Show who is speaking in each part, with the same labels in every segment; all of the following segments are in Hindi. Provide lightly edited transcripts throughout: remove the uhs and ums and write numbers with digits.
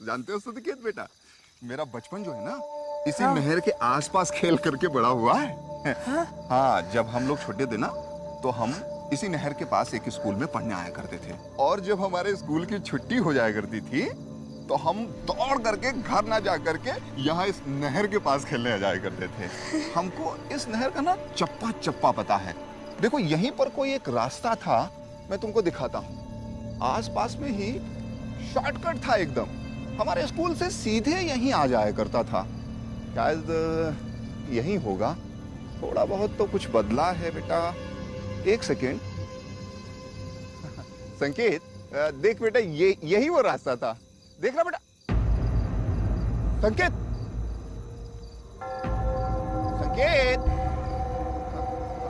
Speaker 1: जानते हो सुधिकेत बेटा, मेरा बचपन जो है ना इसी नहर के आसपास खेल करके बड़ा हुआ है। हाँ, जब हम लोग छोटे थे ना तो हम इसी नहर के पास एक स्कूल में पढ़ने आया करते थे, और जब हमारे स्कूल की छुट्टी हो जाया करती थी तो हम दौड़ करके घर ना जा करके यहाँ इस नहर के पास खेलने आ जाया करते थे। हमको इस नहर का ना चप्पा चप्पा पता है। देखो यहीं पर कोई एक रास्ता था, मैं तुमको दिखाता हूँ। आसपास में ही शॉर्टकट था एकदम, हमारे स्कूल से सीधे यहीं आ जाया करता था। शायद यहीं होगा, थोड़ा बहुत तो कुछ बदला है बेटा। एक सेकेंड संकेत, देख बेटा ये यही वो रास्ता था, देख रहा बेटा। संकेत, संकेत,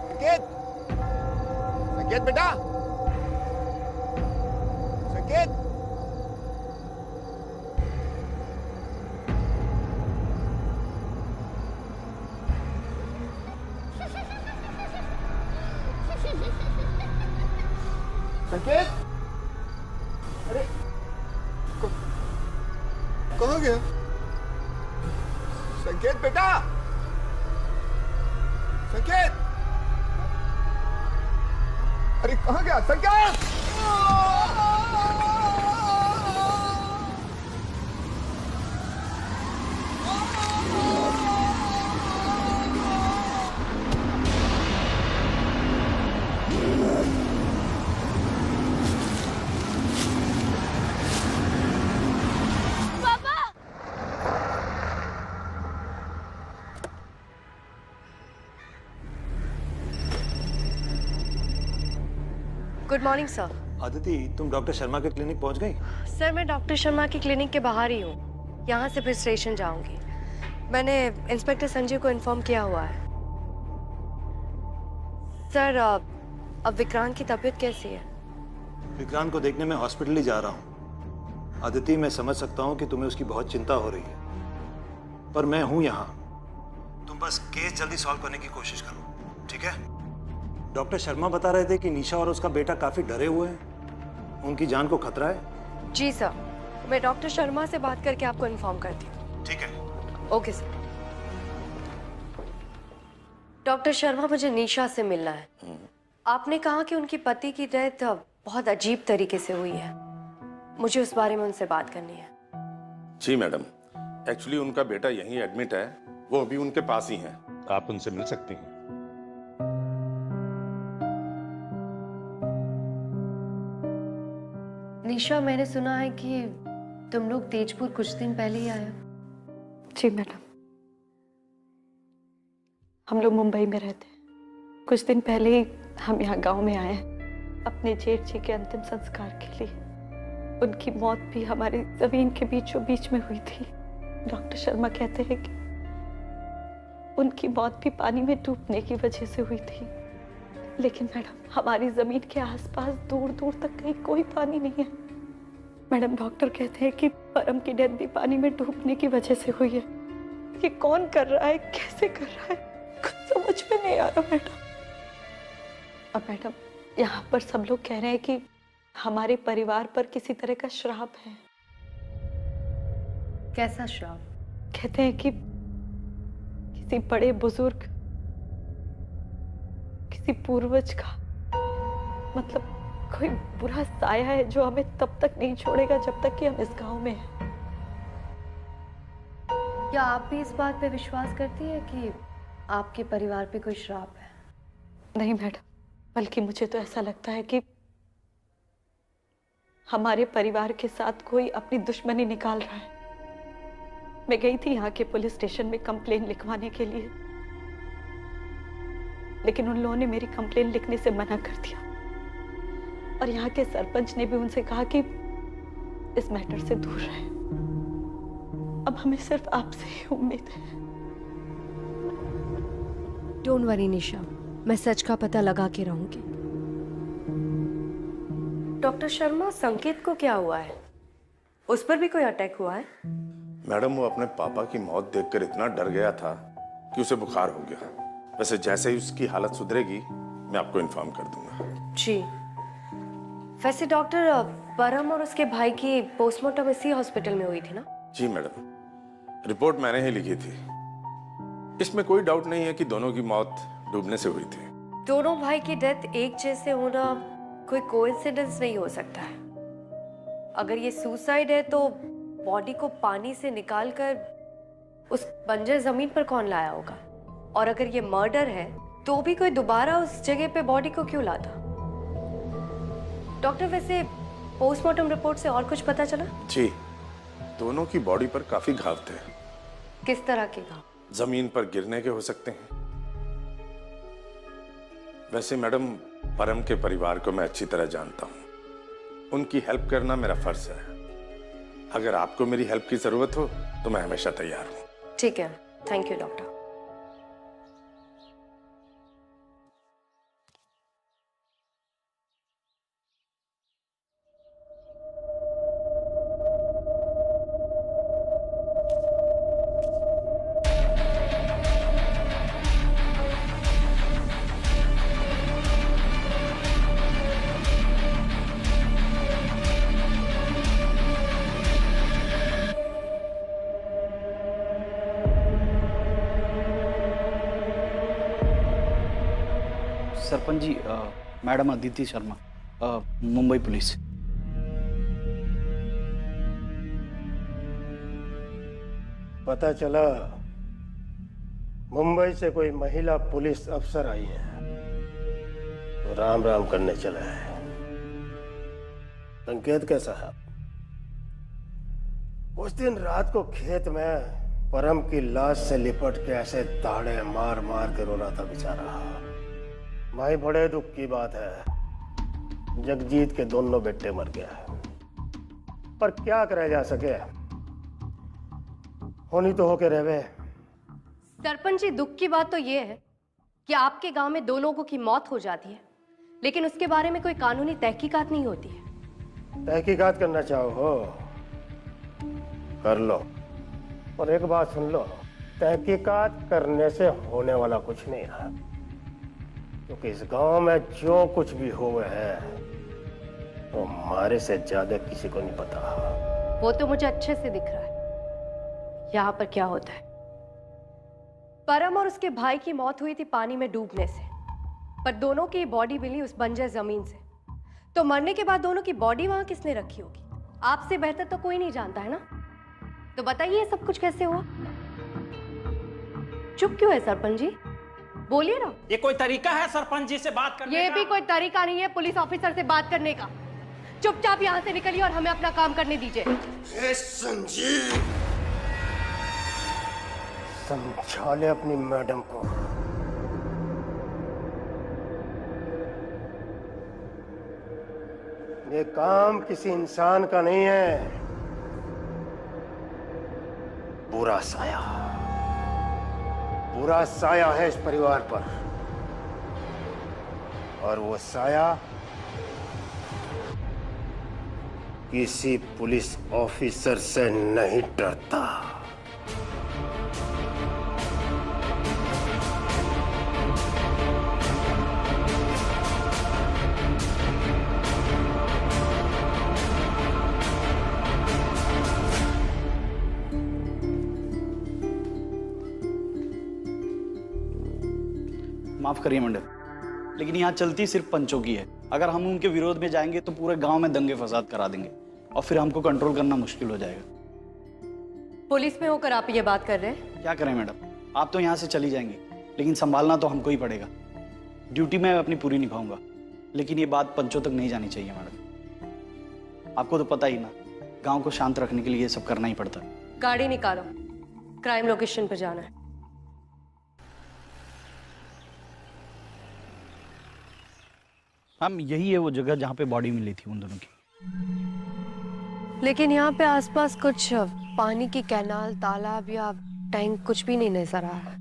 Speaker 1: संकेत, संकेत बेटा, संकेत। संकेत, अरे कहाँ गया संकेत बेटा? संकेत, अरे कहाँ गया संकेत?
Speaker 2: Good morning sir.
Speaker 3: आदिति, तुम डॉक्टर शर्मा के क्लिनिक पहुंच गई?
Speaker 2: सर मैं डॉक्टर शर्मा की क्लिनिक के बाहर ही हूँ, यहाँ से फिर स्टेशन जाऊंगी। मैंने इंस्पेक्टर संजय को इन्फॉर्म किया हुआ है। सर अब विक्रांत की तबीयत कैसी है?
Speaker 3: विक्रांत को देखने में हॉस्पिटल ही जा रहा हूँ। आदिति, मैं समझ सकता हूँ कि तुम्हें उसकी बहुत चिंता हो रही है, पर मैं हूँ यहाँ। तुम बस केस जल्दी सॉल्व करने की कोशिश करो, ठीक है? डॉक्टर शर्मा बता रहे थे कि निशा और उसका बेटा काफी डरे हुए हैं, उनकी जान को खतरा है।
Speaker 2: जी सर, मैं डॉक्टर शर्मा से बात करके आपको इन्फॉर्म करती हूँ।
Speaker 3: ठीक है।
Speaker 2: Okay sir. डॉक्टर शर्मा, मुझे निशा से मिलना है। आपने कहा कि उनकी पति की डेथ बहुत अजीब तरीके से हुई है, मुझे उस बारे में उनसे बात करनी है।
Speaker 4: जी मैडम, एक्चुअली उनका बेटा यहीं एडमिट है, वो अभी उनके पास ही है, आप उनसे मिल सकती हैं।
Speaker 2: निशा, मैंने सुना है कि तुम लोग तेजपुर कुछ दिन पहले ही आए हो।
Speaker 5: जी मैडम, हम लोग मुंबई में रहते हैं। कुछ दिन पहले ही हम यहाँ गांव में आए हैं अपने जेठ जी के अंतिम संस्कार के लिए। उनकी मौत भी हमारी जमीन के बीचों बीच में हुई थी। डॉक्टर शर्मा कहते हैं कि उनकी मौत भी पानी में डूबने की वजह से हुई थी। लेकिन मैडम, हमारी जमीन के आसपास दूर दूर तक कहीं कोई पानी नहीं है। मैडम, डॉक्टर कहते हैं कि परम की डेथ भी पानी में डूबने की वजह से हुई है। ये कौन कर रहा है, कैसे कर रहा है, कुछ समझ में नहीं आ रहा मैडम। और मैडम, यहाँ पर सब लोग कह रहे हैं कि हमारे परिवार पर किसी तरह का श्राप है।
Speaker 2: कैसा श्राप?
Speaker 5: कहते हैं कि किसी बड़े बुजुर्ग, किसी पूर्वज का, मतलब कोई बुरा साया है जो हमें तब तक नहीं छोड़ेगा जब तक कि हम इस गांव में हैं।
Speaker 2: क्या आप भी इस बात पे विश्वास करती है कि आपके परिवार पे कोई श्राप है?
Speaker 5: नहीं मैडम, बल्कि मुझे तो ऐसा लगता है कि हमारे परिवार के साथ कोई अपनी दुश्मनी निकाल रहा है। मैं गई थी यहाँ के पुलिस स्टेशन में कंप्लेन लिखवाने के लिए, लेकिन उन लोगों ने मेरी कंप्लेन लिखने से मना कर दिया। और यहाँ के सरपंच ने भी उनसे कहा कि इस मैटर से दूर रहे। अब हमें सिर्फ आपसे ही उम्मीद है।
Speaker 2: डोंट वरी निशा, मैं सच का पता लगा के रहूंगी। डॉक्टर शर्मा, संकेत को क्या हुआ है? उस पर भी कोई अटैक हुआ है?
Speaker 4: मैडम, वो अपने पापा की मौत देखकर इतना डर गया था कि उसे बुखार हो गया। वैसे जैसे ही उसकी हालत सुधरेगी मैं आपको इन्फॉर्म कर दूंगा।
Speaker 2: जी, वैसे डॉक्टर, परम और उसके भाई की पोस्टमार्टम इसी हॉस्पिटल में हुई थी ना?
Speaker 4: जी मैडम, रिपोर्ट मैंने ही लिखी थी। इसमें कोई डाउट नहीं है कि दोनों की मौत डूबने से हुई थी।
Speaker 2: दोनों भाई की डेथ एक जैसे होना कोई कोइंसिडेंस नहीं हो सकता है। अगर ये सुसाइड है तो बॉडी को पानी से निकालकर उस बंजर जमीन पर कौन लाया होगा? और अगर ये मर्डर है तो भी कोई दोबारा उस जगह पे बॉडी को क्यों लाता? डॉक्टर, वैसे पोस्टमार्टम रिपोर्ट से और कुछ पता चला?
Speaker 4: जी, दोनों की बॉडी पर काफी घाव थे।
Speaker 2: किस तरह के घाव?
Speaker 4: जमीन पर गिरने के हो सकते हैं। वैसे मैडम, परम के परिवार को मैं अच्छी तरह जानता हूं। उनकी हेल्प करना मेरा फर्ज है। अगर आपको मेरी हेल्प की जरूरत हो तो मैं हमेशा तैयार हूं।
Speaker 2: ठीक है, thank you doctor.
Speaker 6: Sarpanch ji, madam Aditi Sharma, Mumbai police.
Speaker 7: पता चला मुंबई से कोई महिला पुलिस अफसर आई है तो राम राम करने चला है। संकेत के साहब, उस दिन रात को खेत में परम की लाश से लिपट के ऐसे दाढ़े मार मार के रो रहा था बेचारा। भाई, बड़े दुख की बात है, जगजीत के दोनों बेटे मर गए, पर क्या करा जा सके, होनी तो होके रहवे।
Speaker 2: सरपंच जी, दुख की बात तो ये है कि आपके गांव में 2 लोगों की मौत हो जाती है, लेकिन उसके बारे में कोई कानूनी तहकीकात नहीं होती है।
Speaker 7: तहकीकात करना चाहो हो कर लो, और एक बात सुन लो, तहकीकात करने से होने वाला कुछ नहीं है, क्योंकि इस गांव में जो कुछ भी हुआ है वो हमारे से ज्यादा किसी को नहीं पता।
Speaker 2: वो तो मुझे अच्छे से दिख रहा है यहाँ पर क्या होता है। परम और उसके भाई की मौत हुई थी पानी में डूबने से, पर दोनों की बॉडी मिली उस बंजर जमीन से। तो मरने के बाद दोनों की बॉडी वहां किसने रखी होगी? आपसे बेहतर तो कोई नहीं जानता है ना। तो बताइए ये सब कुछ कैसे हुआ? चुप क्यों है सरपंच जी? बोलिए ना।
Speaker 8: ये कोई तरीका है सरपंच जी से बात करने
Speaker 2: ये
Speaker 8: का?
Speaker 2: भी कोई तरीका नहीं है पुलिस ऑफिसर से बात करने का। चुपचाप यहाँ से निकलिए और हमें अपना काम करने दीजिए।
Speaker 7: संजीव, समझा ले अपनी मैडम को। ये काम किसी इंसान का नहीं है, बुरा साया है इस परिवार पर, और वो साया किसी पुलिस ऑफिसर से नहीं डरता।
Speaker 6: माफ करिए मैडम, लेकिन यहाँ चलती सिर्फ पंचों की है। अगर हम उनके विरोध में जाएंगे तो पूरे गांव में दंगे फसाद करा देंगे और फिर हमको कंट्रोल करना मुश्किल हो जाएगा।
Speaker 2: पुलिस में होकर आप ये बात कर रहे हैं?
Speaker 6: क्या करें मैडम, आप तो यहाँ से चली जाएंगी, लेकिन संभालना तो हमको ही पड़ेगा। ड्यूटी मैं अपनी पूरी निभाऊंगा, लेकिन ये बात पंचों तक नहीं जानी चाहिए मैडम। आपको तो पता ही ना, गाँव को शांत रखने के लिए ये सब करना ही पड़ता है।
Speaker 2: गाड़ी निकालो, क्राइम लोकेशन पर जाना है।
Speaker 6: हम यही है वो जगह जहाँ पे बॉडी मिली थी उन दोनों की।
Speaker 2: लेकिन यहाँ पे आसपास कुछ पानी की कैनाल, तालाब या टैंक कुछ भी नहीं नजर आ रहा।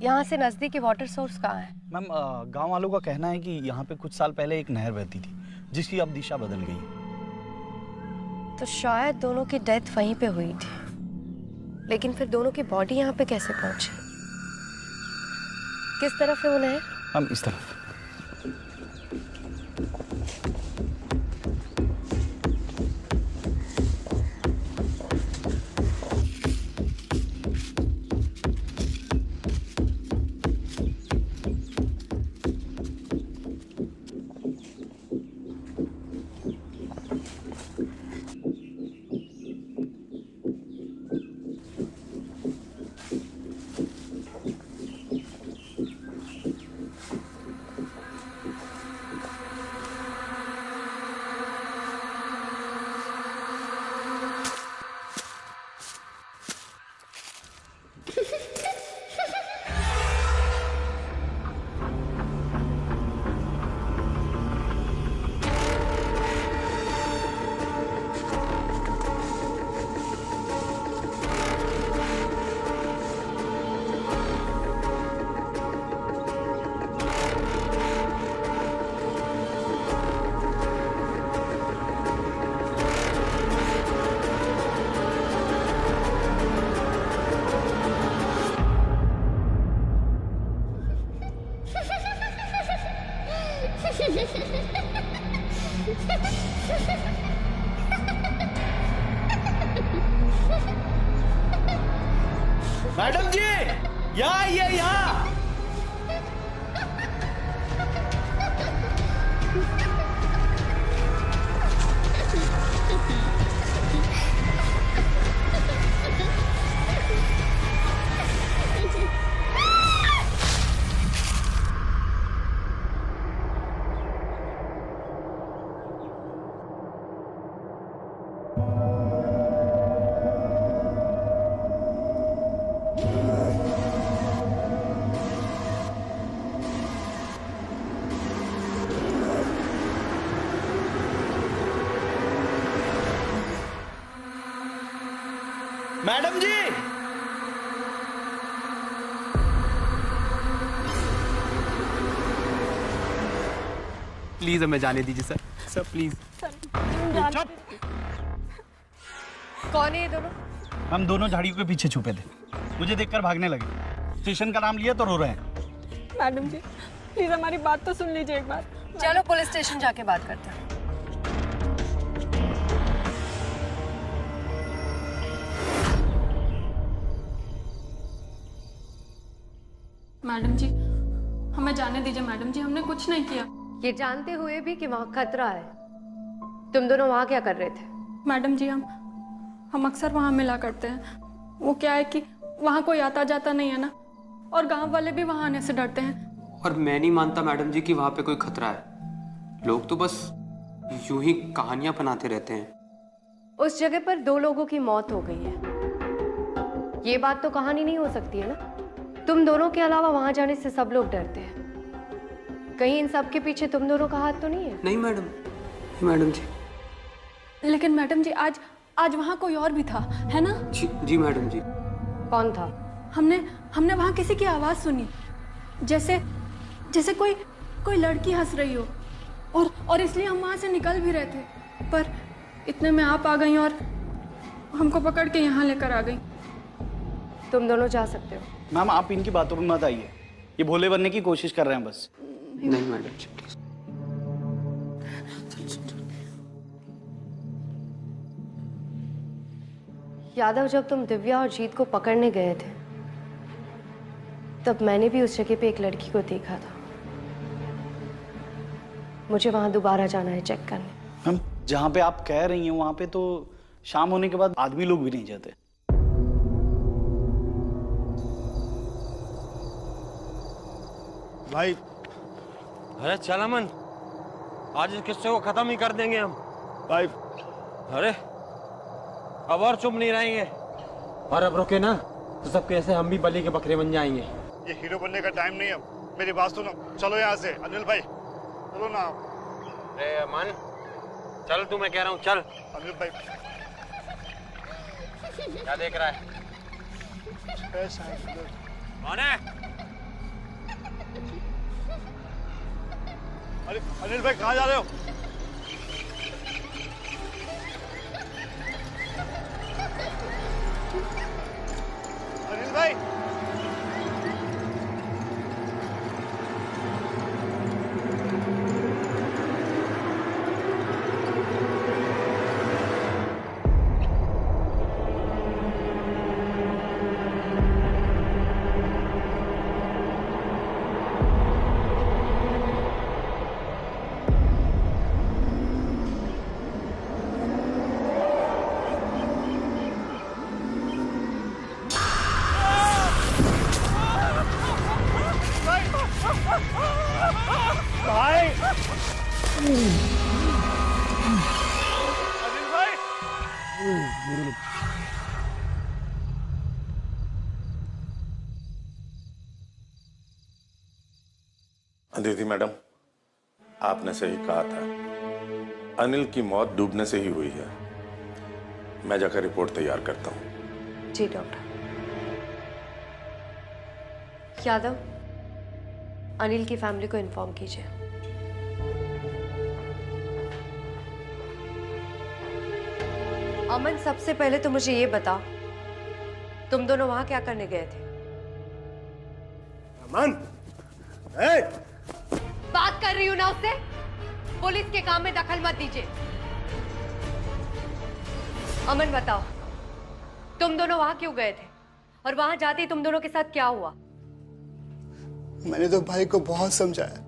Speaker 2: यहाँ से नजदीकी वाटर सोर्स कहाँ है?
Speaker 6: मैम, गांव वालों का कहना है कि यहाँ पे कुछ साल पहले एक नहर बहती थी जिसकी अब दिशा बदल गई है।
Speaker 2: तो शायद दोनों की डेथ वहीं पे हुई थी, लेकिन फिर दोनों की बॉडी यहाँ पे कैसे पहुंची? किस तरफ है वो नहर?
Speaker 6: हम इस तरफ। मैडम जी, यहाँ आइए, यहाँ। मैडम जी,
Speaker 8: प्लीज हमें जाने दीजिए सर। Sir please.
Speaker 2: कौन है ये दोनों?
Speaker 6: हम दोनों झाड़ियों के पीछे छुपे थे, मुझे देखकर भागने लगे। स्टेशन का नाम लिया तो रो रहे हैं।
Speaker 5: मैडम जी प्लीज हमारी बात तो सुन लीजिए एक बार।
Speaker 2: चलो पुलिस स्टेशन जाके बात करते हैं।
Speaker 5: मैडम जी हमें जाने दीजिए। मैडम जी हमने कुछ नहीं किया।
Speaker 2: ये जानते हुए भी कि वहाँ खतरा है, तुम दोनों वहाँ क्या कर रहे थे?
Speaker 5: मैडम जी हम अक्सर वहाँ मिला करते हैं। वो क्या है कि वहाँ कोई आता जाता नहीं है ना, और गांव वाले भी वहाँ आने से डरते हैं।
Speaker 9: और मैं नहीं मानता मैडम जी कि वहाँ पे कोई खतरा है। लोग तो बस यूं ही कहानियां बनाते रहते हैं।
Speaker 2: उस जगह पर 2 लोगों की मौत हो गई है, ये बात तो कहानी नहीं हो सकती है ना। तुम दोनों के अलावा वहां जाने से सब लोग डरते हैं। कहीं इन सब के पीछे तुम दोनों का हाथ तो नहीं है?
Speaker 9: नहीं मैडम जी।
Speaker 5: लेकिन मैडम जी आज वहाँ कोई और भी था, है ना?
Speaker 9: जी मैडम जी।
Speaker 2: कौन था?
Speaker 5: हमने वहाँ किसी की आवाज सुनी, जैसे कोई लड़की हंस रही हो, और इसलिए हम वहाँ से निकल भी रहे थे, पर इतने में आप आ गई और हमको पकड़ के यहाँ लेकर आ गई।
Speaker 2: तुम दोनों जा सकते हो।
Speaker 6: मैम आप इनकी बातों में मत आइए, ये भोले बनने की कोशिश कर रहे हैं बस।
Speaker 9: नहीं मैडम जी प्लीज।
Speaker 2: यादव, जब तुम दिव्या और जीत को पकड़ने गए थे तब मैंने भी उस जगह पे एक लड़की को देखा था। मुझे वहां दोबारा जाना है चेक करने।
Speaker 6: मैम जहाँ पे आप कह रही हैं वहाँ पे तो शाम होने के बाद आदमी लोग भी नहीं जाते।
Speaker 3: भाई
Speaker 10: अरे चल अमन, आज इस किस्से को खत्म ही कर देंगे हम।
Speaker 3: भाई
Speaker 10: अरे अब और चुप नहीं रहेंगे, और अब रुके ना तो सब कैसे हम भी बलि के बकरे बन जाएंगे।
Speaker 3: ये हीरो बनने का टाइम नहीं है, मेरी बात सुनो। चलो यहाँ से अनिल भाई, चलो ना।
Speaker 10: अरे अमन चल, तू, मैं कह रहा हूँ चल।
Speaker 3: अनिल भाई
Speaker 10: क्या देख रहा है? कौन है?
Speaker 3: अरे अनिल भाई कहाँ जा रहे हो? अनिल भाई
Speaker 4: अदिति मैडम, आपने सही कहा था, अनिल की मौत डूबने से ही हुई है। मैं जाकर रिपोर्ट तैयार करता हूँ।
Speaker 2: जी डॉक्टर। यादव, अनिल की फैमिली को इन्फॉर्म कीजिए। अमन, सबसे पहले तो मुझे ये बता, तुम दोनों वहां क्या करने गए थे?
Speaker 3: अमन,
Speaker 2: बात कर रही हूं ना उससे। पुलिस के काम में दखल मत दीजिए। अमन बताओ, तुम दोनों वहां क्यों गए थे और वहां जाते ही तुम दोनों के साथ क्या हुआ?
Speaker 11: मैंने तो भाई को बहुत समझाया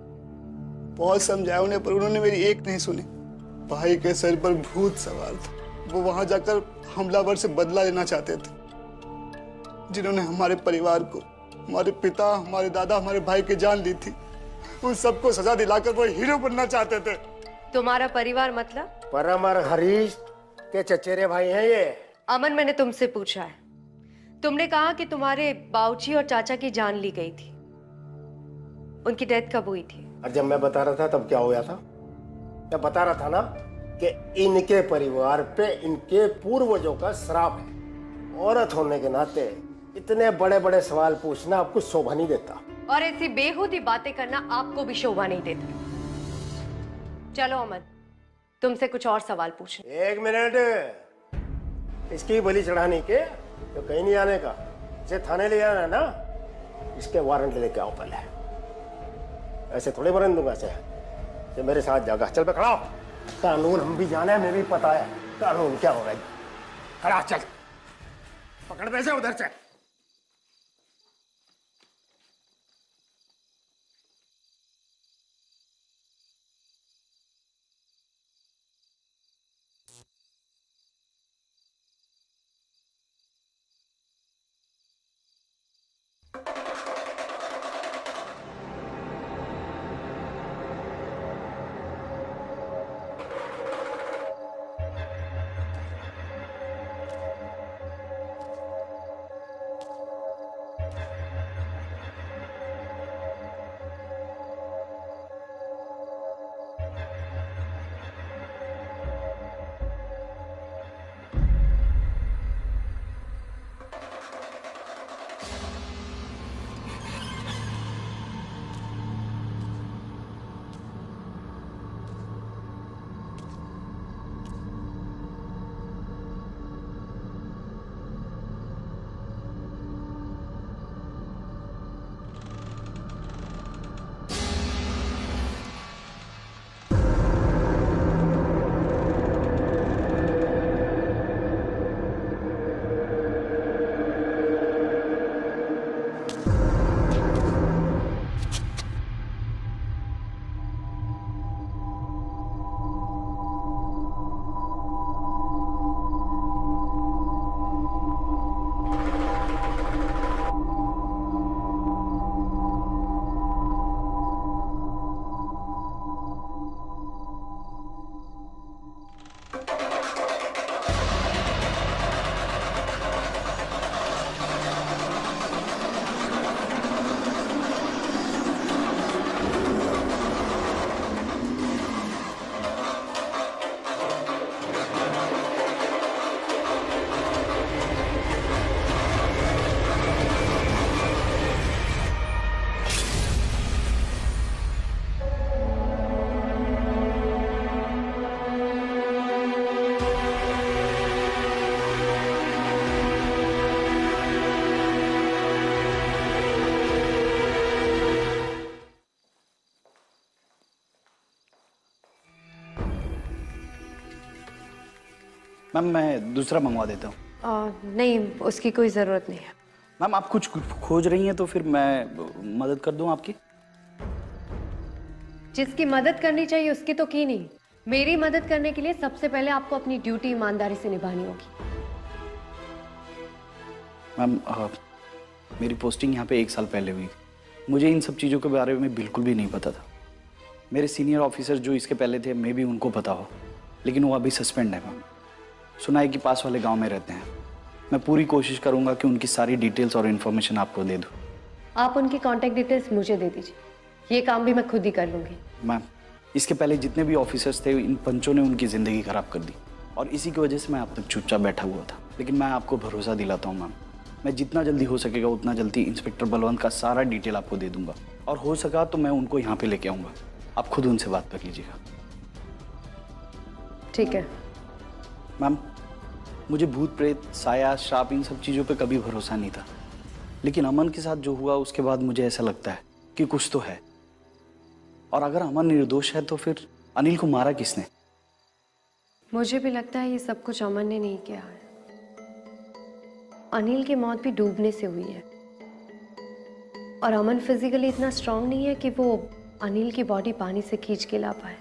Speaker 11: उन्हें, पर उन्होंने मेरी एक नहीं सुनी। भाई के सर पर भूत सवार था। वो वहां जाकर हमलावर से बदला लेना चाहते थे, जिन्होंने हमारे परिवार को, हमारे पिता, हमारे दादा, हमारे भाई की जान ली थी। उन सबको सजा दिलाकर वो हीरो बनना चाहते थे।
Speaker 2: तुम्हारा परिवार मतलब?
Speaker 7: परम और हरीश के चचेरे भाई हैं ये।
Speaker 2: अमन, मैंने तुमसे पूछा है। तुमने कहा कि तुम्हारे बाऊजी और चाचा की जान ली गई थी। उनकी डेथ कब हुई थी?
Speaker 7: और जब मैं बता रहा था तब क्या हुआ था? मैं बता रहा था ना कि इनके परिवार पे इनके पूर्वजों का श्राप है। औरत होने के नाते इतने बड़े बड़े सवाल पूछना आपको शोभा नहीं देता,
Speaker 2: और ऐसी बेहूदी बातें करना आपको भी शोभा नहीं देता। चलो अमन, तुमसे कुछ और सवाल पूछने।
Speaker 7: 1 मिनट, इसकी बलि चढ़ाने के तो कहीं नहीं आने का। इसे थाने ले आना ना, इसके वारंट लेके आओ पहले। ऐसे थोड़े वारंट दूंगा इसे। ये मेरे साथ जागा। चल पे खड़ा हो। कानून हम भी जाने, हमें भी पता है कानून क्या हो रहा है। खड़ा चल, पकड़ पैसे उधर से।
Speaker 6: मैम मैं दूसरा मंगवा देता हूँ।
Speaker 2: नहीं, उसकी कोई ज़रूरत नहीं है।
Speaker 6: मैम आप कुछ खोज रही हैं तो फिर मैं मदद कर दूं आपकी?
Speaker 2: जिसकी मदद करनी चाहिए उसकी तो की नहीं। मेरी मदद करने के लिए सबसे पहले आपको अपनी ड्यूटी ईमानदारी से निभानी होगी।
Speaker 6: मैम मेरी पोस्टिंग यहाँ पे 1 साल पहले हुई। मुझे इन सब चीज़ों के बारे में बिल्कुल भी नहीं पता था। मेरे सीनियर ऑफिसर जो इसके पहले थे, मे भी उनको पता हो, लेकिन वो अभी सस्पेंड है। मैम सुना है कि पास वाले गांव में रहते हैं। मैं पूरी कोशिश करूंगा कि उनकी सारी डिटेल्स और इन्फॉर्मेशन आपको दे दूं।
Speaker 2: आप उनकी कांटेक्ट डिटेल्स मुझे दे दीजिए, ये काम भी मैं खुद ही कर लूंगी।
Speaker 6: मैम इसके पहले जितने भी ऑफिसर्स थे, इन पंचों ने उनकी ज़िंदगी खराब कर दी और इसी की वजह से मैं अब तक चुपचाप बैठा हुआ था। लेकिन मैं आपको भरोसा दिलाता हूँ मैम, मैं जितना जल्दी हो सकेगा उतना जल्दी इंस्पेक्टर बलवंत का सारा डिटेल आपको दे दूंगा, और हो सका तो मैं उनको यहाँ पे लेके आऊँगा। आप खुद उनसे बात कर लीजिएगा।
Speaker 2: ठीक है।
Speaker 6: मैम मुझे भूत प्रेत, साया, श्राप, इन सब चीज़ों पे कभी भरोसा नहीं था, लेकिन अमन के साथ जो हुआ उसके बाद मुझे ऐसा लगता है कि कुछ तो है। और अगर अमन निर्दोष है तो फिर अनिल को मारा किसने?
Speaker 2: मुझे भी लगता है ये सब कुछ अमन ने नहीं किया है। अनिल की मौत भी डूबने से हुई है और अमन फिजिकली इतना स्ट्रांग नहीं है कि वो अनिल की बॉडी पानी से खींच के ला पाए।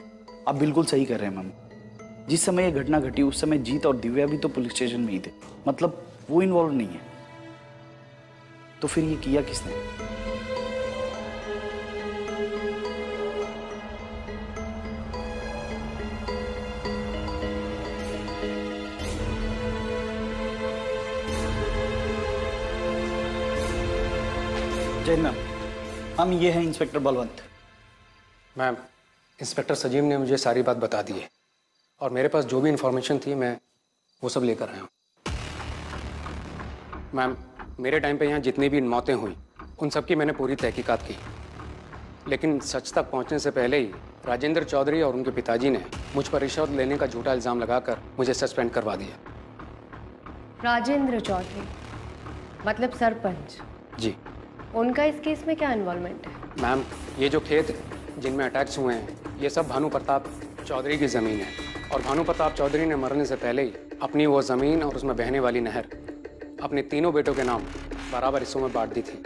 Speaker 6: आप बिल्कुल सही कर रहे हैं मम्मी। जिस समय ये घटना घटी उस समय जीत और दिव्या भी तो पुलिस स्टेशन में ही थे, मतलब वो इन्वॉल्व नहीं है। तो फिर ये किया किसने? जय मैम, हम ये हैं इंस्पेक्टर बलवंत।
Speaker 9: मैम, इंस्पेक्टर सजीव ने मुझे सारी बात बता दी है और मेरे पास जो भी इंफॉर्मेशन थी मैं वो सब लेकर आया हूँ। मैम, मेरे टाइम पे यहाँ जितनी भी मौतें हुई उन सब की मैंने पूरी तहकीकात की, लेकिन सच तक पहुँचने से पहले ही राजेंद्र चौधरी और उनके पिताजी ने मुझ पर रिश्वत लेने का झूठा इल्ज़ाम लगाकर मुझे सस्पेंड करवा दिया।
Speaker 2: राजेंद्र चौधरी मतलब सरपंच?
Speaker 9: जी।
Speaker 2: उनका इस केस में क्या इन्वॉल्वमेंट है?
Speaker 9: मैम, ये जो खेत जिनमें अटैक्स हुए हैं ये सब भानु प्रताप चौधरी की ज़मीन है और भानु प्रताप चौधरी ने मरने से पहले ही अपनी वो ज़मीन और उसमें बहने वाली नहर अपने तीनों बेटों के नाम बराबर हिस्सों में बांट दी थी।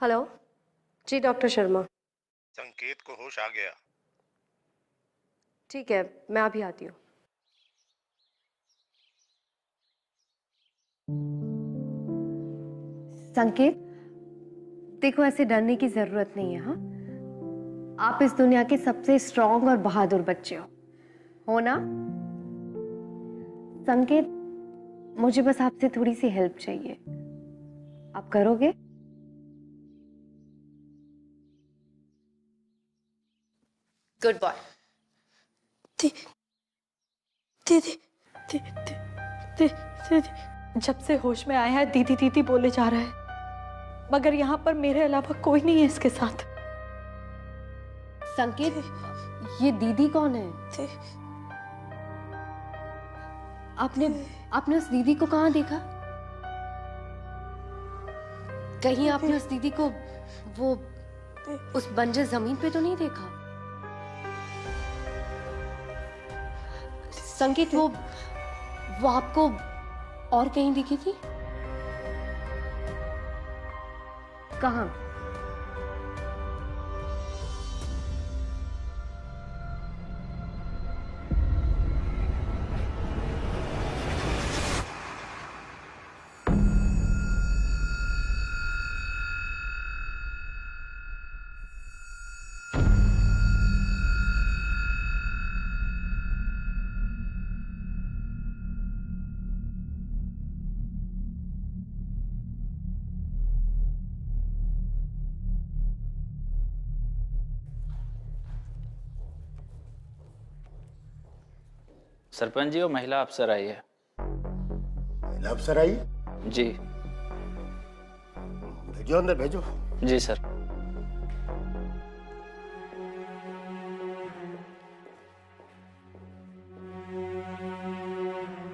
Speaker 2: हेलो जी, डॉक्टर शर्मा।
Speaker 7: संकेत को होश आ गया।
Speaker 2: ठीक है, मैं अभी आती हूँ। संकेत, देखो ऐसे डरने की जरूरत नहीं है। हाँ, आप इस दुनिया के सबसे स्ट्रांग और बहादुर बच्चे हो ना? संकेत, मुझे बस आपसे थोड़ी सी हेल्प चाहिए, आप करोगे? Good boy.
Speaker 5: दीदी, जब से होश में आया है दीदी दीदी बोले जा रहा है, मगर यहाँ पर मेरे अलावा कोई नहीं है इसके साथ।
Speaker 2: संकेत, ये दीदी कौन है? आपने उस दीदी को कहाँ देखा? कहीं आपने उस दीदी को वो उस बंजर जमीन पे तो नहीं देखा? संकेत, वो आपको और कहीं दिखी थी? कहाँ?
Speaker 6: सरपंच जी, वो महिला अफसर आई है।
Speaker 7: महिला अफसर आई?
Speaker 6: जी।
Speaker 7: भेजो अंदर, भेजो।
Speaker 6: जी सर।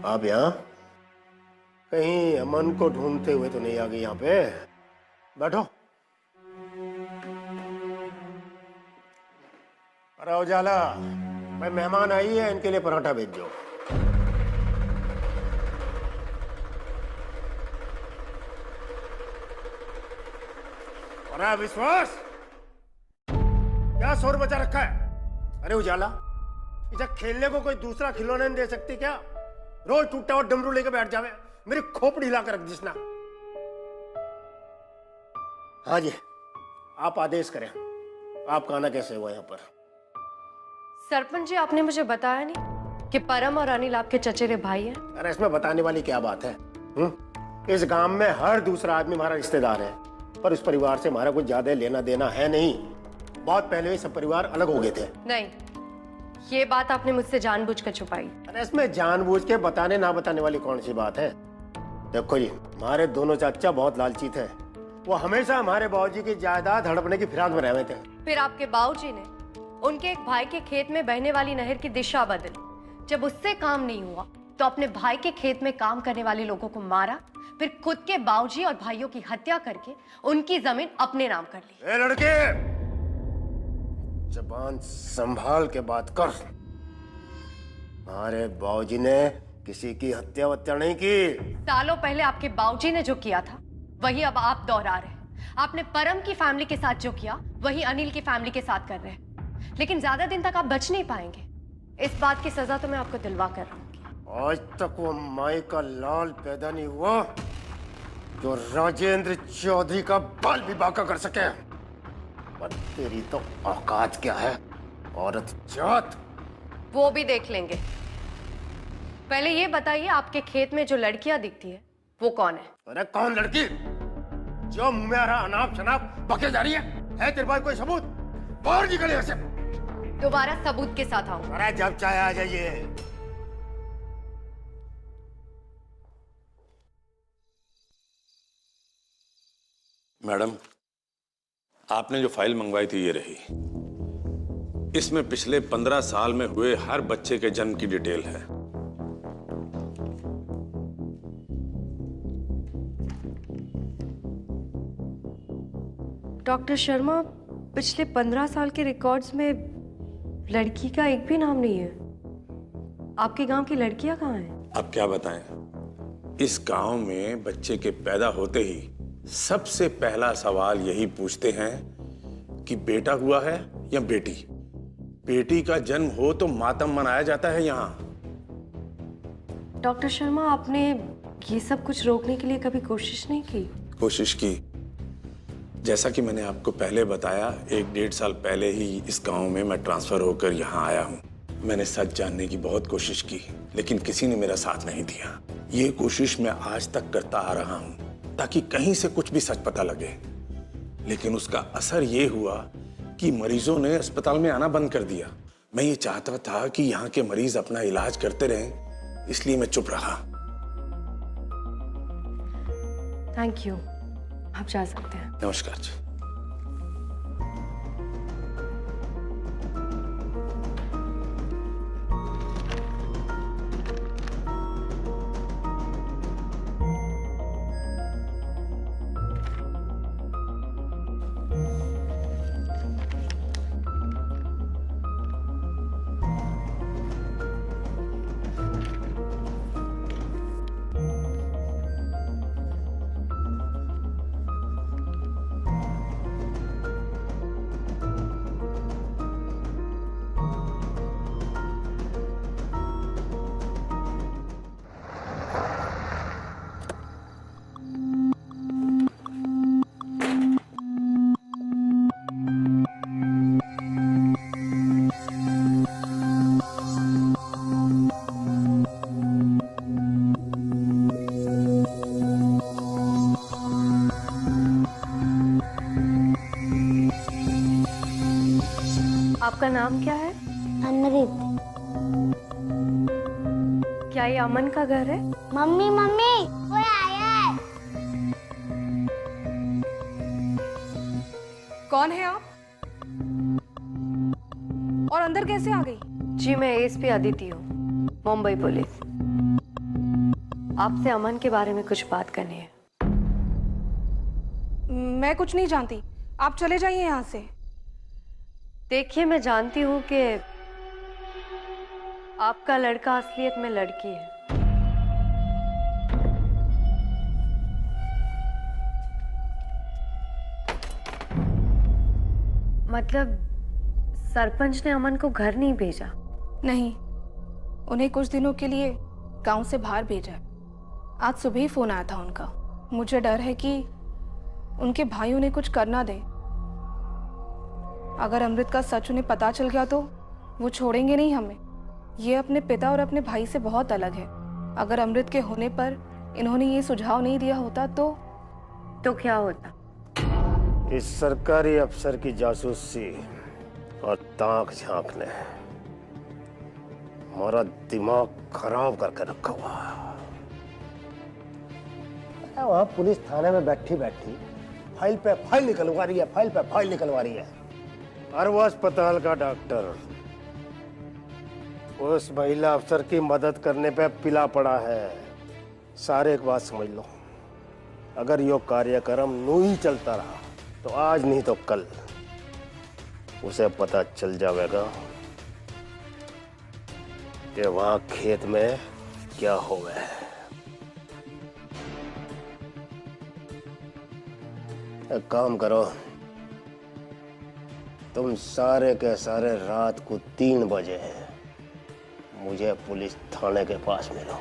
Speaker 7: आप यहाँ कहीं अमन को ढूंढते हुए तो नहीं आ गई यहाँ पे? बैठो। अरे उजाला, भाई मेहमान आई है, इनके लिए पराठा भेजो। अरे विश्वास, क्या शोर मचा रखा है? अरे उजाला, इसे खेलने को कोई दूसरा खिलौना नहीं दे सकती क्या? रोज टूटा हुआ डमरू लेके बैठ जावे, मेरी खोपड़ी हिला कर रख जिसना। हाँ जी, आप आदेश करें। आपका आना कैसे हुआ यहाँ पर?
Speaker 2: सरपंच जी, आपने मुझे बताया नहीं कि परम और अनिल आपके चचेरे भाई हैं?
Speaker 7: अरे इसमें बताने वाली क्या बात है? इस गांव में हर दूसरा आदमी हमारा रिश्तेदार है। पर उस परिवार से हमारा कुछ ज्यादा लेना देना है नहीं। बहुत पहले ही सब परिवार अलग हो गए थे।
Speaker 2: नहीं, ये बात आपने मुझसे जानबूझकर छुपाई।
Speaker 7: अरे इसमें जानबूझ के बताने ना बताने वाली कौन सी बात है। देखो जी, हमारे दोनों चाचा बहुत लालची थे। वो हमेशा हमारे बाबूजी की जायदाद हड़पने की फिराक में रहे थे।
Speaker 2: फिर आपके बाबूजी ने उनके एक भाई के खेत में बहने वाली नहर की दिशा बदली। जब उससे काम नहीं हुआ तो अपने भाई के खेत में काम करने वाले लोगों को मारा, फिर खुद के बाबूजी और भाइयों की हत्या करके उनकी जमीन अपने नाम कर ली।
Speaker 7: ए लड़के, जबान संभाल के बात कर। हमारे बाबूजी ने किसी की हत्या वत्या नहीं की।
Speaker 2: सालों पहले आपके बाबूजी ने जो किया था वही अब आप दोहरा रहे हैं। आपने परम की फैमिली के साथ जो किया वही अनिल की फैमिली के साथ कर रहे हैं। लेकिन ज्यादा दिन तक आप बच नहीं पाएंगे। इस बात की सजा तो मैं आपको दिलवा कर रहा हूँ।
Speaker 7: आज तक वो माई का लाल पैदा नहीं हुआ जो राजेंद्र चौधरी का बाल भी बांका कर सके। पर तेरी तो औकात क्या है, औरत जात।
Speaker 2: वो भी देख लेंगे। पहले ये बताइए, आपके खेत में जो लड़कियां दिखती है वो कौन है?
Speaker 7: अरे कौन लड़की जो मुंह में आ रहा अनाप शनाप बके जा रही है तेरे पास कोई सबूत? बाहर निकले ऐसे।
Speaker 2: दोबारा सबूत के साथ आओ।
Speaker 7: अरे जब चाहे आ जाइए।
Speaker 4: मैडम, आपने जो फाइल मंगवाई थी ये रही। इसमें पिछले 15 साल में हुए हर बच्चे के जन्म की डिटेल है।
Speaker 2: डॉक्टर शर्मा, पिछले 15 साल के रिकॉर्ड्स में लड़की का एक भी नाम नहीं है। आपके गांव की लड़कियां कहाँ हैं?
Speaker 4: अब क्या बताएं? इस गांव में बच्चे के पैदा होते ही सबसे पहला सवाल यही पूछते हैं कि बेटा हुआ है या बेटी। बेटी का जन्म हो तो मातम मनाया जाता है यहाँ।
Speaker 2: डॉक्टर शर्मा, आपने ये सब कुछ रोकने के लिए कभी कोशिश नहीं की?
Speaker 4: कोशिश की। जैसा कि मैंने आपको पहले बताया, 1-1.5 साल पहले ही इस गांव में मैं ट्रांसफर होकर यहाँ आया हूँ। मैंने सच जानने की बहुत कोशिश की, लेकिन किसी ने मेरा साथ नहीं दिया। ये कोशिश मैं आज तक करता आ रहा हूँ ताकि कहीं से कुछ भी सच पता लगे। लेकिन उसका असर ये हुआ कि मरीजों ने अस्पताल में आना बंद कर दिया। मैं ये चाहता था कि यहाँ के मरीज अपना इलाज करते रहें, इसलिए मैं चुप रहा।
Speaker 2: थैंक यू, आप जा सकते हैं।
Speaker 4: नमस्कार जी।
Speaker 2: आपका नाम क्या है?
Speaker 12: अमृत।
Speaker 2: क्या ये अमन का घर है?
Speaker 12: मम्मी मम्मी, कोई आया है।
Speaker 13: कौन है आप? और अंदर कैसे आ गई?
Speaker 2: जी, मैं एएसपी अदिति हूँ, मुंबई पुलिस। आपसे अमन के बारे में कुछ बात करनी है।
Speaker 13: मैं कुछ नहीं जानती, आप चले जाइए यहाँ से।
Speaker 2: देखिए, मैं जानती हूँ कि आपका लड़का असलियत में लड़की है। मतलब सरपंच ने अमन को घर नहीं भेजा?
Speaker 13: नहीं, उन्हें कुछ दिनों के लिए गांव से बाहर भेजा है। आज सुबह ही फोन आया था उनका। मुझे डर है कि उनके भाई उन्हें कुछ करना दे। अगर अमृत का सच उन्हें पता चल गया तो वो छोड़ेंगे नहीं हमें। ये अपने पिता और अपने भाई से बहुत अलग है। अगर अमृत के होने पर इन्होंने ये सुझाव नहीं दिया होता तो
Speaker 2: क्या होता?
Speaker 7: इस सरकारी अफसर की जासूसी और ताक झांकने हमारा दिमाग खराब करके रखा हुआ है। वहां पुलिस थाने में बैठी बैठी फाइल पे फाइल निकलवा रही है, फाइल पे फाइल निकलवा रही है। और वो अस्पताल का डॉक्टर उस महिला अफसर की मदद करने पे पिला पड़ा है। सारे एक बात समझ लो, अगर यो कार्यक्रम यूं ही चलता रहा तो आज नहीं तो कल उसे पता चल जाएगा कि वहां खेत में क्या हो गया है। एक काम करो, तुम सारे के सारे रात को 3 बजे मुझे पुलिस थाने के पास मिलो।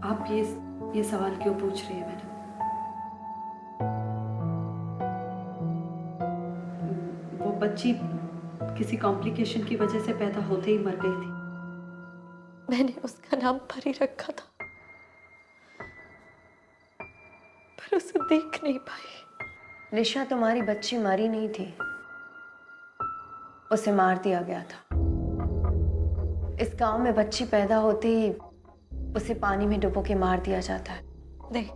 Speaker 5: आप ये सवाल क्यों पूछ रही है मैडम? वो बच्ची किसी कॉम्प्लिकेशन की वजह से पैदा होते ही मर गई थी। मैंने उसका नाम परी रखा था, पर उसे देख नहीं पाई।
Speaker 2: निशा, तुम्हारी बच्ची मरी नहीं थी, उसे मार दिया गया था। इस गांव में बच्ची पैदा होते ही उसे पानी में डुबो के मार दिया जाता है।
Speaker 5: नहीं,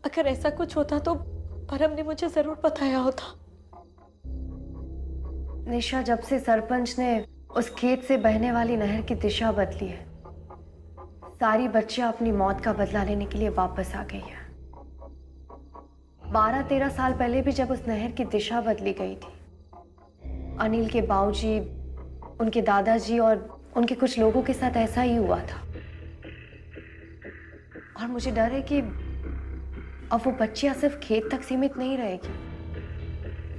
Speaker 5: अगर ऐसा कुछ होता तो परम ने मुझे जरूर बताया होता।
Speaker 2: निशा, जब से सरपंच ने उस खेत से बहने वाली नहर की दिशा बदली है, सारी बच्चियां अपनी मौत का बदला लेने के लिए वापस आ गई है। 12-13 साल पहले भी जब उस नहर की दिशा बदली गई थी, अनिल के बाबूजी, उनके दादाजी और उनके कुछ लोगों के साथ ऐसा ही हुआ था। और मुझे डर है कि अब वो बच्चियां सिर्फ खेत तक सीमित नहीं रहेगी,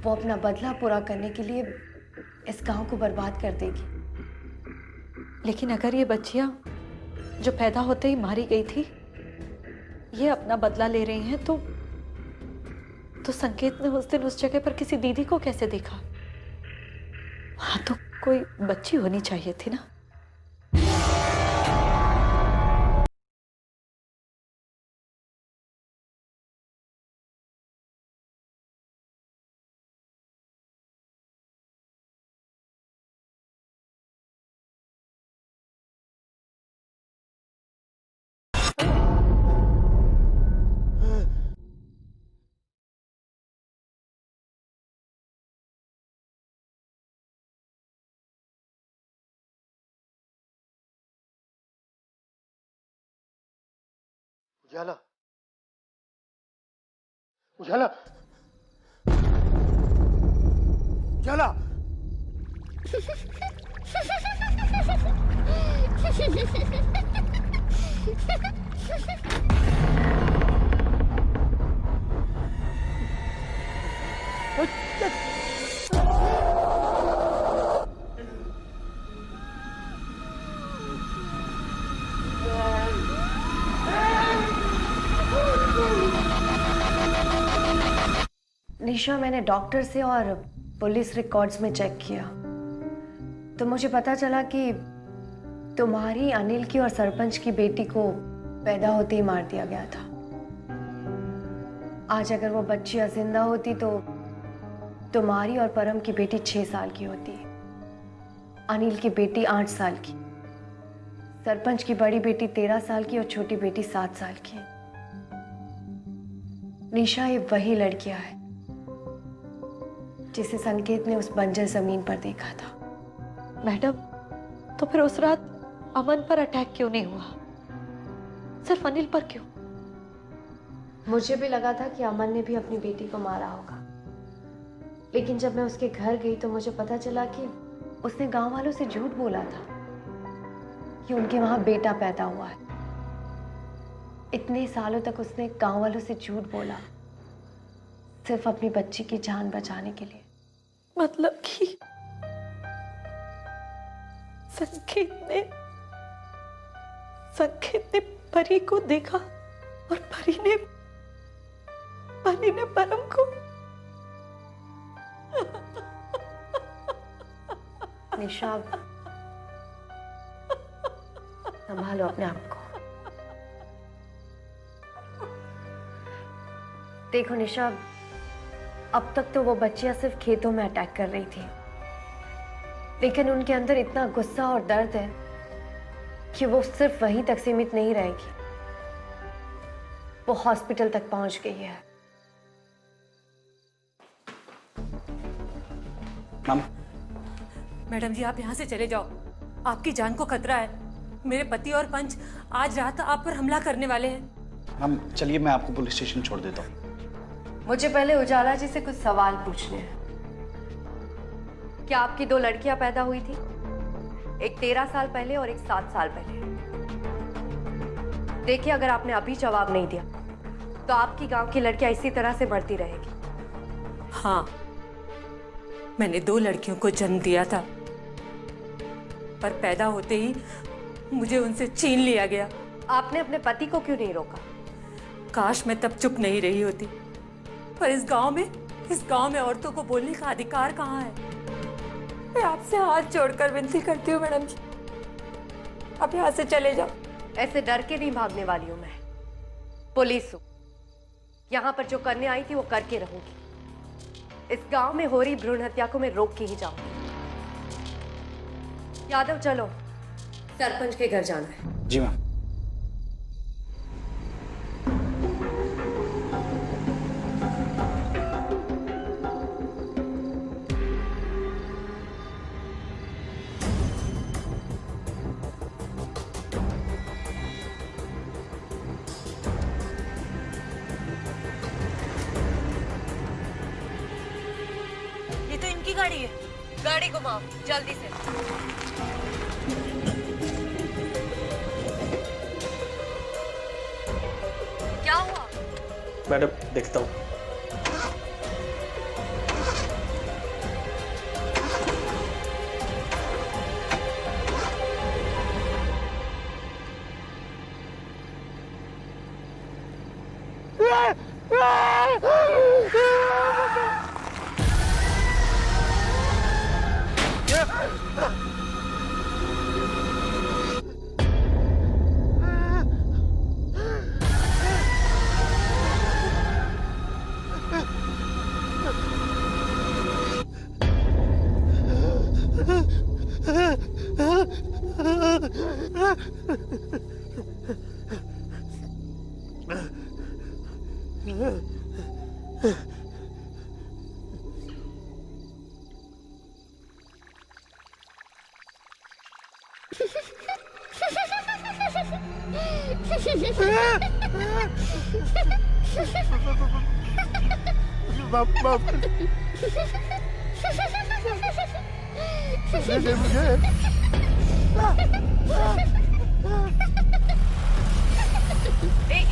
Speaker 2: वो अपना बदला पूरा करने के लिए इस गांव को बर्बाद कर देगी।
Speaker 5: लेकिन अगर ये बच्चियां जो पैदा होते ही मारी गई थी, ये अपना बदला ले रही हैं, तो संकेत ने उस दिन उस जगह पर किसी दीदी को कैसे देखा? वहां तो कोई बच्ची होनी चाहिए थी ना।
Speaker 7: उजाला, उजाला, उजाला।
Speaker 2: निशा, मैंने डॉक्टर से और पुलिस रिकॉर्ड्स में चेक किया तो मुझे पता चला कि तुम्हारी, अनिल की और सरपंच की बेटी को पैदा होते ही मार दिया गया था। आज अगर वो बच्ची जिंदा होती तो तुम्हारी और परम की बेटी 6 साल की होती, अनिल की बेटी 8 साल की, सरपंच की बड़ी बेटी 13 साल की और छोटी बेटी 7 साल की। निशा ये वही लड़कियां है जिसे संकेत ने उस बंजर जमीन पर देखा था।
Speaker 5: मैडम, तो फिर उस रात अमन पर अटैक क्यों नहीं हुआ, सिर्फ अनिल पर क्यों?
Speaker 2: मुझे भी लगा था कि अमन ने भी अपनी बेटी को मारा होगा, लेकिन जब मैं उसके घर गई तो मुझे पता चला कि उसने गांव वालों से झूठ बोला था कि उनके वहां बेटा पैदा हुआ है। इतने सालों तक उसने गांव वालों से झूठ बोला सिर्फ अपनी बच्ची की जान बचाने के लिए।
Speaker 5: मतलब कि संकेत ने परी को देखा और परी ने परम को।
Speaker 2: निशा, संभालो अपने आप को। देखो निशा, अब तक तो वो बच्चियां सिर्फ खेतों में अटैक कर रही थी, लेकिन उनके अंदर इतना गुस्सा और दर्द है कि वो सिर्फ वहीं तक सीमित नहीं रहेगी, वो हॉस्पिटल तक पहुंच गई है।
Speaker 14: मैडम जी, आप यहाँ से चले जाओ, आपकी जान को खतरा है। मेरे पति और पंच आज रात आप पर हमला करने वाले हैं।
Speaker 6: मैम चलिए, मैं आपको पुलिस स्टेशन छोड़ देता हूँ।
Speaker 2: मुझे पहले उजाला जी से कुछ सवाल पूछने हैं। क्या आपकी 2 लड़कियां पैदा हुई थी, एक 13 साल पहले और एक 7 साल पहले? देखिए, अगर आपने अभी जवाब नहीं दिया तो आपकी गांव की लड़कियां इसी तरह से बढ़ती रहेगी।
Speaker 14: हाँ, मैंने 2 लड़कियों को जन्म दिया था, पर पैदा होते ही मुझे उनसे छीन लिया गया।
Speaker 2: आपने अपने पति को क्यों नहीं रोका?
Speaker 14: काश मैं तब चुप नहीं रही होती, पर इस गांव में औरतों को बोलने का अधिकार कहाँ है? मैं आपसे हाथ जोड़कर विनती करती हूँ मैडम जी, आप यहाँ से चले जाओ।
Speaker 2: ऐसे डर के नहीं भागने वाली हूँ मैं, पुलिस हूँ। यहाँ पर जो करने आई थी वो करके रहूंगी। इस गांव में हो रही भ्रूण हत्या को मैं रोक के ही जाऊंगी। यादव, चलो, सरपंच के घर जाना है।
Speaker 6: जी मैम।
Speaker 14: ये तो इनकी गाड़ी है।
Speaker 2: गाड़ी घुमाओ जल्दी से। क्या हुआ?
Speaker 6: मैडम देखता हूँ।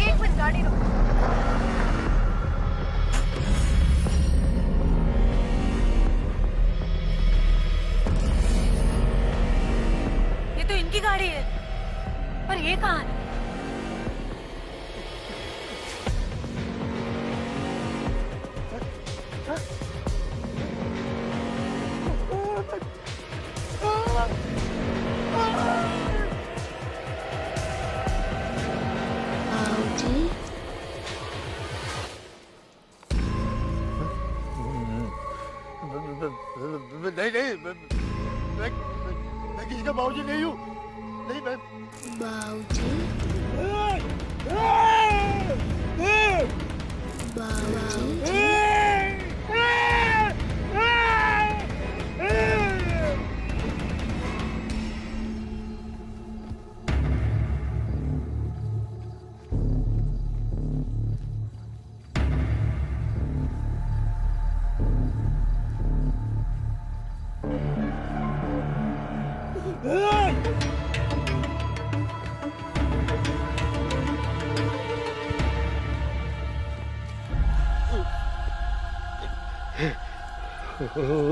Speaker 2: एक मिनट, गाड़ी रोको।
Speaker 14: ये तो इनकी गाड़ी है, पर ये कहाँ है?
Speaker 7: बाबूजी नहीं हूँ, नहीं मैं
Speaker 12: बाबूजी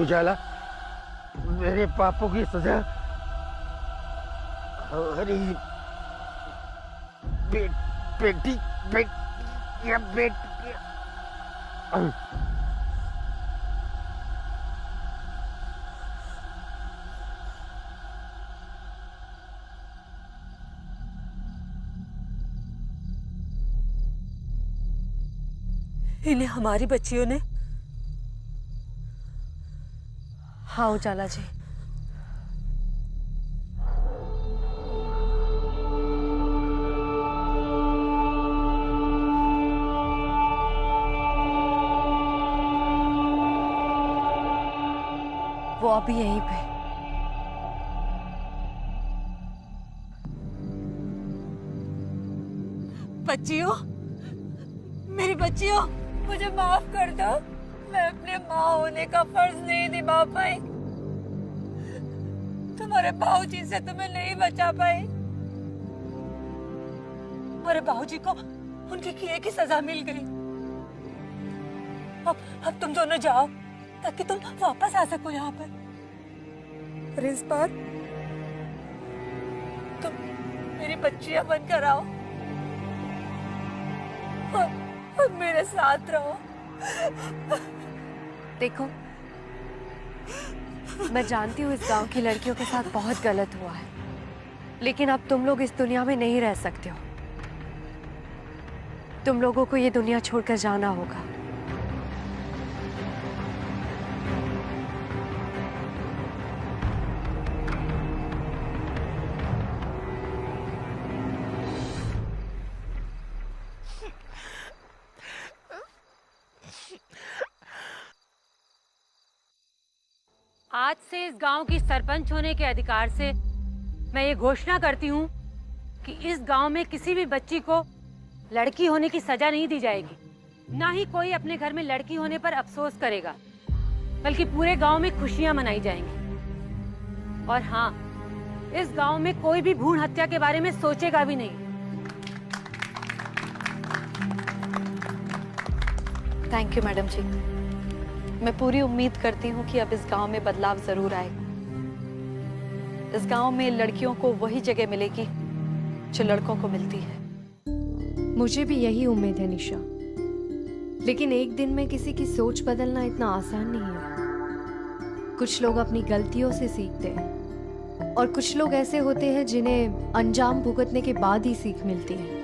Speaker 7: उजाला, मेरे पापों की सजा हमारी बेटी या बेटी
Speaker 14: इन्हें हमारी बच्चियों ने।
Speaker 2: हाँ उजाला जी, वो अभी यहीं पे।
Speaker 14: बच्चियों, मेरी बच्चियों, मुझे माफ कर दो। मैं अपने माँ होने का फर्ज नहीं निभा पाई। तुम्हारे बाबूजी से तुम्हें नहीं बचा पाई। तुम्हारे बाबूजी को उनके किए की सजा मिल गई। अब तुम दोनों जाओ ताकि तुम वापस आ सको यहाँ पर। और इस बार तुम मेरी बच्चियां बनकर आओ और मेरे साथ रहो।
Speaker 2: देखो, मैं जानती हूँ इस गांव की लड़कियों के साथ बहुत गलत हुआ है, लेकिन अब तुम लोग इस दुनिया में नहीं रह सकते हो। तुम लोगों को ये दुनिया छोड़कर जाना होगा।
Speaker 15: आज से इस गांव की सरपंच होने के अधिकार से मैं ये घोषणा करती हूँ कि इस गांव में किसी भी बच्ची को लड़की होने की सजा नहीं दी जाएगी। ना ही कोई अपने घर में लड़की होने पर अफसोस करेगा, बल्कि पूरे गांव में खुशियां मनाई जाएंगी। और हाँ, इस गांव में कोई भी भ्रूण हत्या के बारे में सोचेगा भी नहीं।
Speaker 5: थैंक यू मैडम जी। मैं पूरी उम्मीद करती हूँ कि अब इस गांव में बदलाव जरूर आएगा। इस गांव में लड़कियों को वही जगह मिलेगी जो लड़कों को मिलती है।
Speaker 2: मुझे भी यही उम्मीद है निशा, लेकिन एक दिन में किसी की सोच बदलना इतना आसान नहीं है। कुछ लोग अपनी गलतियों से सीखते हैं और कुछ लोग ऐसे होते हैं जिन्हें अंजाम भुगतने के बाद ही सीख मिलती है।